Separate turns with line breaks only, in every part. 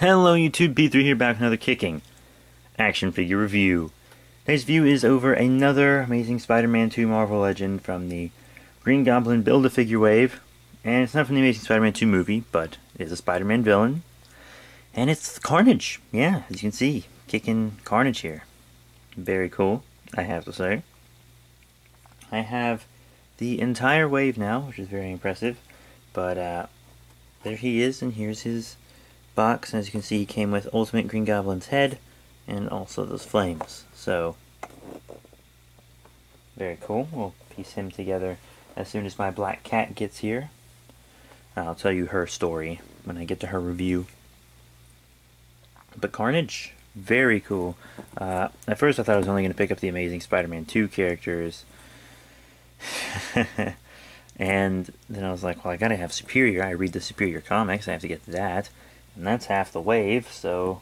Hello YouTube, B3 here back with another kicking action figure review. Today's view is over another Amazing Spider-Man 2 Marvel Legend from the Green Goblin Build-A-Figure wave. And it's not from the Amazing Spider-Man 2 movie, but it is a Spider-Man villain. And it's Carnage. Yeah, as you can see, kicking Carnage here. Very cool, I have to say. I have the entire wave now, which is very impressive. But there he is, and here's his box. As you can see, he came with Ultimate Green Goblin's head and also those flames. So, very cool. We'll piece him together as soon as my black cat gets here. I'll tell you her story when I get to her review. But Carnage, very cool. At first I thought I was only going to pick up the Amazing Spider-Man 2 characters. And then I was like, well, I gotta have Superior. I read the Superior comics, I have to get that. And that's half the wave, so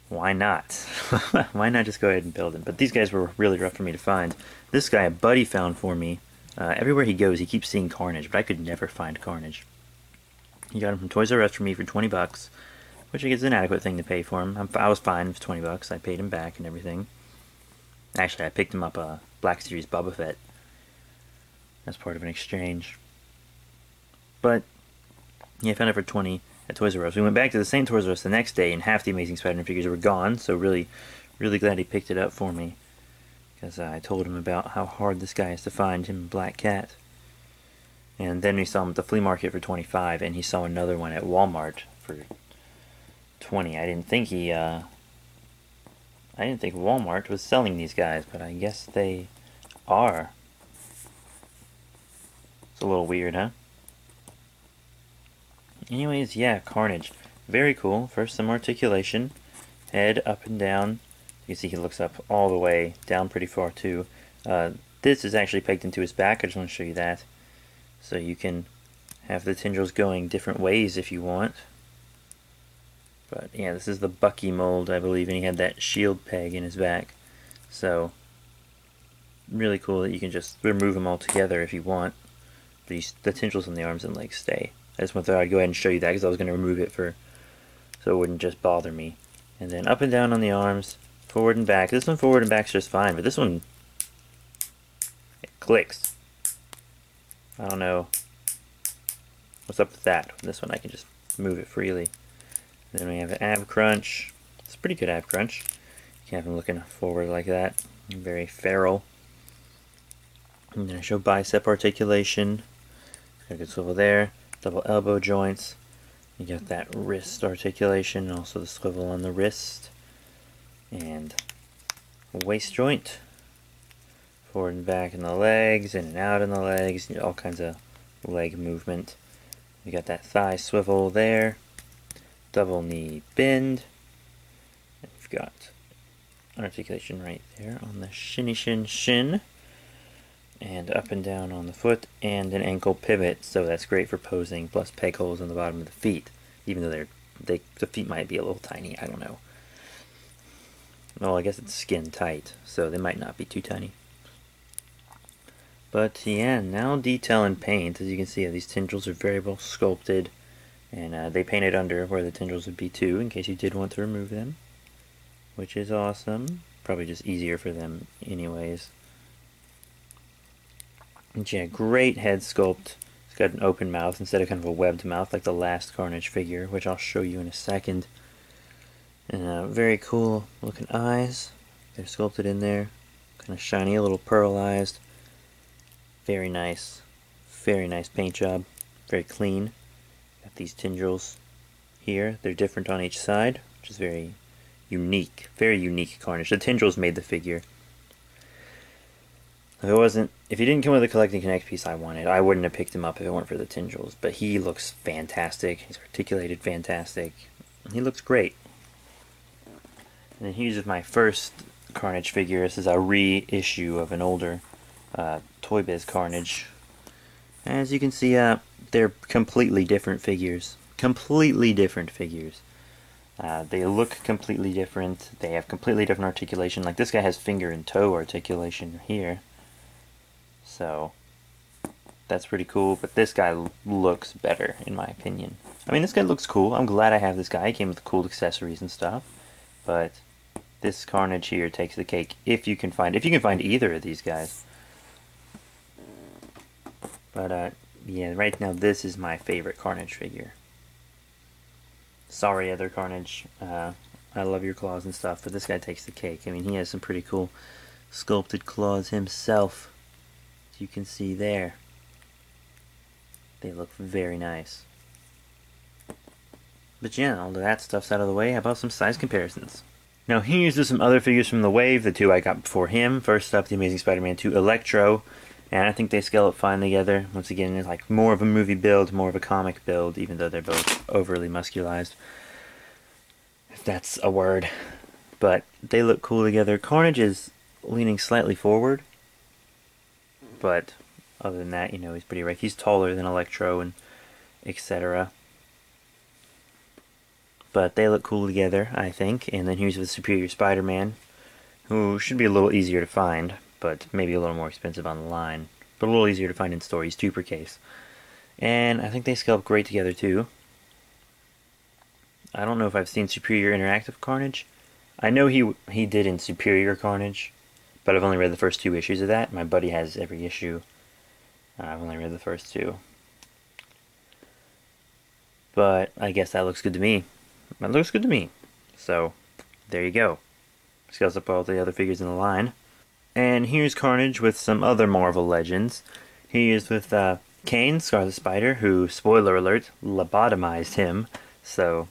why not? Why not just go ahead and build him? But these guys were really rough for me to find. This guy, a buddy, found for me. Everywhere he goes, he keeps seeing Carnage, but I could never find Carnage. He got him from Toys R Us for me for 20 bucks, which I guess is an adequate thing to pay for him. I was fine with 20 bucks. I paid him back and everything. Actually, I picked him up a Black Series Boba Fett as part of an exchange. But yeah, I found it for 20 at Toys R Us. We went back to the same Toys R Us the next day, and half the Amazing Spider-Man figures were gone, so really glad he picked it up for me, because I told him about how hard this guy is to find, him and Black Cat. And then we saw him at the flea market for 25, and he saw another one at Walmart for 20. I didn't think Walmart was selling these guys, but I guess they are. It's a little weird, huh? Anyways, yeah, Carnage. Very cool. First, some articulation. Head up and down. You can see he looks up all the way, down pretty far too. This is actually pegged into his back. I just want to show you that. So you can have the tendrils going different ways if you want. But yeah, this is the Bucky mold, I believe, and he had that shield peg in his back. So, really cool that you can just remove them all together if you want. The tendrils on the arms and legs stay. I just thought I'd go ahead and show you that because I was going to remove it so it wouldn't just bother me. And then up and down on the arms, forward and back. This one forward and back's just fine, but this one, it clicks. I don't know what's up with that. This one I can just move it freely. And then we have an ab crunch. It's a pretty good ab crunch. You can have him looking forward like that. Very feral. And then I show bicep articulation. Got a good swivel there. Double elbow joints. You got that wrist articulation, also the swivel on the wrist. And a waist joint. Forward and back in the legs, in and out in the legs, all kinds of leg movement. You got that thigh swivel there. Double knee bend. And you've got articulation right there on the shinny shin. And up and down on the foot, and an ankle pivot, so that's great for posing, plus peg holes on the bottom of the feet, even though the feet might be a little tiny, I don't know. Well, I guess it's skin tight, so they might not be too tiny. But yeah, now detail and paint. As you can see, these tendrils are very well sculpted, and they painted under where the tendrils would be too, in case you did want to remove them, which is awesome. Probably just easier for them anyways. And yeah, great head sculpt. It's got an open mouth instead of kind of a webbed mouth like the last Carnage figure, which I'll show you in a second. And very cool looking eyes. They're sculpted in there. Kind of shiny, a little pearlized. Very nice paint job. Very clean. Got these tendrils here. They're different on each side, which is very unique. Very unique Carnage. The tendrils made the figure. If he didn't come with the Collecting Connect piece I wanted, I wouldn't have picked him up if it weren't for the tendrils. But he looks fantastic. He's articulated fantastic. He looks great. And then here's my first Carnage figure. This is a reissue of an older Toy Biz Carnage. As you can see, they're completely different figures. Completely different figures. They look completely different. They have completely different articulation. Like this guy has finger and toe articulation here. So, That's pretty cool, but this guy looks better, in my opinion. I mean, this guy looks cool. I'm glad I have this guy. He came with cool accessories and stuff. But this Carnage here takes the cake if you can find either of these guys. But yeah, right now this is my favorite Carnage figure. Sorry, other Carnage. I love your claws and stuff, but this guy takes the cake. I mean, he has some pretty cool sculpted claws himself. As you can see there. They look very nice. But yeah, all of that stuff's out of the way. How about some size comparisons? Now here's just some other figures from the wave, the two I got before him. First up, the Amazing Spider-Man 2 Electro. And I think they scale up fine together. Once again, it's like more of a movie build, more of a comic build, even though they're both overly musculized. If that's a word. But they look cool together. Carnage is leaning slightly forward. But other than that, you know, he's pretty erect. He's taller than Electro and etc. But they look cool together, I think. And then here's the Superior Spider-Man, who should be a little easier to find, but maybe a little more expensive on the line. But a little easier to find in store. He's 2 per case. And I think they scale up great together, too. I don't know if I've seen Superior Interactive Carnage. I know he did in Superior Carnage, but I've only read the first 2 issues of that. My buddy has every issue. I've only read the first 2. But I guess that looks good to me. That looks good to me. So, there you go. Scales up all the other figures in the line. And here's Carnage with some other Marvel legends. He is with Kane, Scarlet Spider, who, spoiler alert, lobotomized him. So,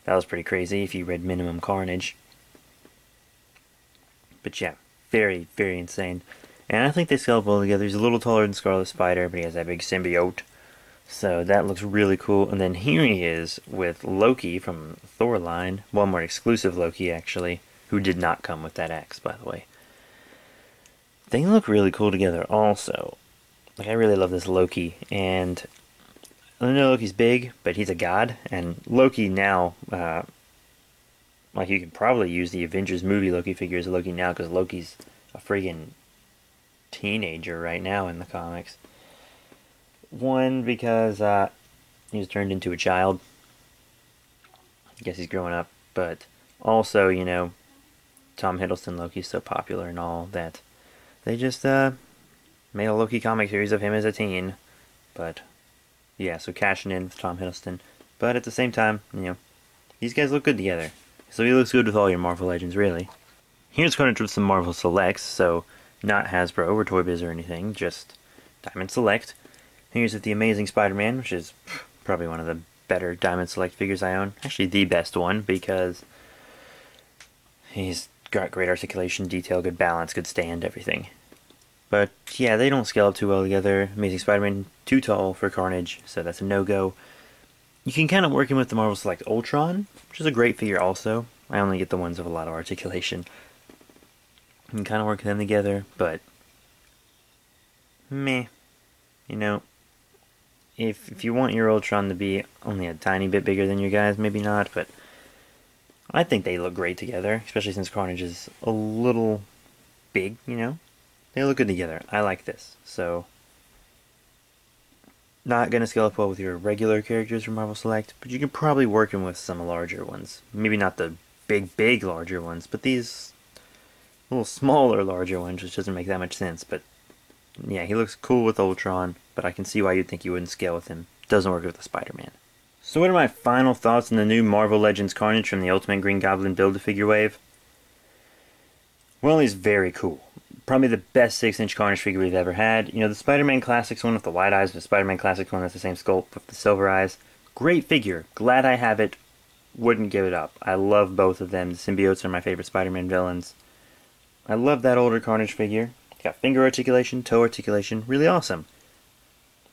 that was pretty crazy if you read Minimum Carnage. But yeah, very, very insane. And I think they scale up well together. He's a little taller than Scarlet Spider, but he has that big symbiote. So that looks really cool. And then here he is with Loki from Thor line. Walmart exclusive Loki, actually, who did not come with that axe, by the way. They look really cool together also. Like, I really love this Loki. And I know Loki's big, but he's a god. And Loki now, like, you could probably use the Avengers movie Loki figure as Loki now, because Loki's a friggin' teenager right now in the comics. One, because he was turned into a child. I guess he's growing up. But also, you know, Tom Hiddleston Loki's so popular and all that they just made a Loki comic series of him as a teen. But yeah, so cashing in with Tom Hiddleston. But at the same time, you know, these guys look good together. So he looks good with all your Marvel Legends, really. Here's Carnage with some Marvel Selects, so not Hasbro or Toy Biz or anything, just Diamond Select. Here's with the Amazing Spider-Man, which is probably one of the better Diamond Select figures I own. Actually, the best one, because he's got great articulation, detail, good balance, good stand, everything. But yeah, they don't scale up too well together. Amazing Spider-Man, too tall for Carnage, so that's a no-go. You can kind of work him with the Marvel Select Ultron, which is a great figure also. I only get the ones with a lot of articulation. You can kind of work them together, but meh. You know, if you want your Ultron to be only a tiny bit bigger than your guys, maybe not, but I think they look great together, especially since Carnage is a little big, you know? They look good together. I like this. So, not going to scale up well with your regular characters from Marvel Select, but you can probably work them with some larger ones. Maybe not the big larger ones, but these little smaller larger ones, which doesn't make that much sense. But yeah, he looks cool with Ultron, but I can see why you'd think you wouldn't scale with him. Doesn't work with the Spider-Man. So what are my final thoughts on the new Marvel Legends Carnage from the Ultimate Green Goblin Build-A-Figure wave? Well, he's very cool. Probably the best 6-inch Carnage figure we've ever had. You know, the Spider-Man Classics one with the wide eyes, and the Spider-Man Classics one that's the same sculpt with the silver eyes. Great figure. Glad I have it. Wouldn't give it up. I love both of them. The symbiotes are my favorite Spider-Man villains. I love that older Carnage figure. Got finger articulation, toe articulation. Really awesome.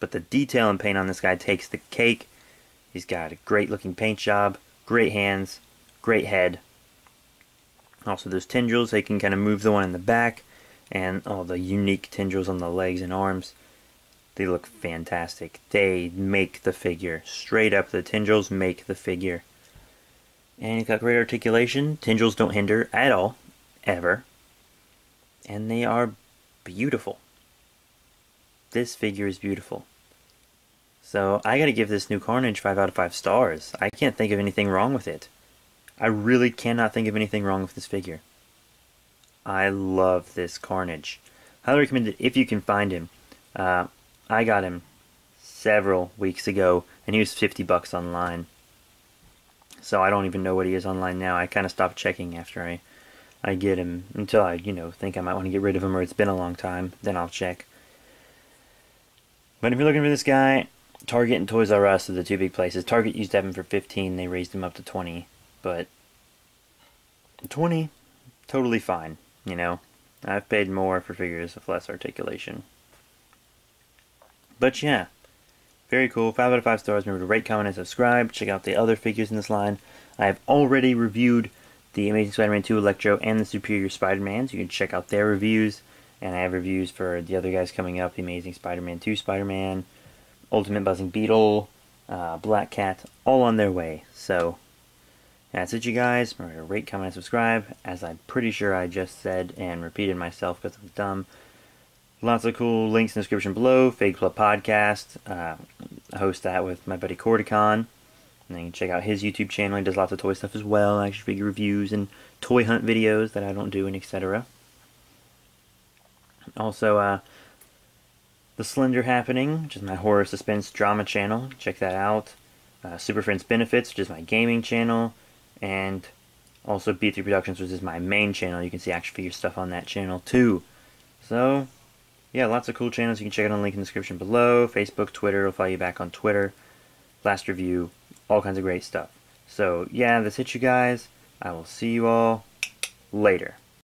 But the detail and paint on this guy takes the cake. He's got a great looking paint job. Great hands. Great head. Also, those tendrils. They can kind of move the one in the back. And all the unique tendrils on the legs and arms. They look fantastic. They make the figure. Straight up, the tendrils make the figure. And he's got great articulation. Tendrils don't hinder at all. Ever. And they are beautiful. This figure is beautiful. So I gotta give this new Carnage 5 out of 5 stars. I can't think of anything wrong with it. I really cannot think of anything wrong with this figure. I love this Carnage. Highly recommend it if you can find him. I got him several weeks ago, and he was $50 online. So I don't even know what he is online now. I kind of stopped checking after I get him, until I, think I might want to get rid of him, or it's been a long time. Then I'll check. But if you're looking for this guy, Target and Toys R Us are the two big places. Target used to have him for $15. They raised him up to $20. But $20, totally fine. I've paid more for figures with less articulation. But yeah, very cool. 5 out of 5 stars. Remember to rate, comment, and subscribe. Check out the other figures in this line. I have already reviewed the Amazing Spider-Man 2 Electro and the Superior Spider-Man, so you can check out their reviews. And I have reviews for the other guys coming up: the Amazing Spider-Man 2 Spider-Man, Ultimate Buzzing Beetle, Black Cat, all on their way. So that's it, you guys. Remember to rate, comment, and subscribe, as I'm pretty sure I just said and repeated myself because I'm dumb. Lots of cool links in the description below. Fake Club Podcast. I host that with my buddy Cordicon. And then you can check out his YouTube channel. He does lots of toy stuff as well, action figure reviews and toy hunt videos that I don't do, and etc. Also, The Slender Happening, which is my horror suspense drama channel. Check that out. Super Friends Benefits, which is my gaming channel. And also B3 Productions, which is my main channel. You can see action figure stuff on that channel too. So yeah, lots of cool channels. You can check out on the link in the description below. Facebook, Twitter, will follow you back on Twitter. Last review, all kinds of great stuff. So yeah, that's it, you guys. I will see you all later.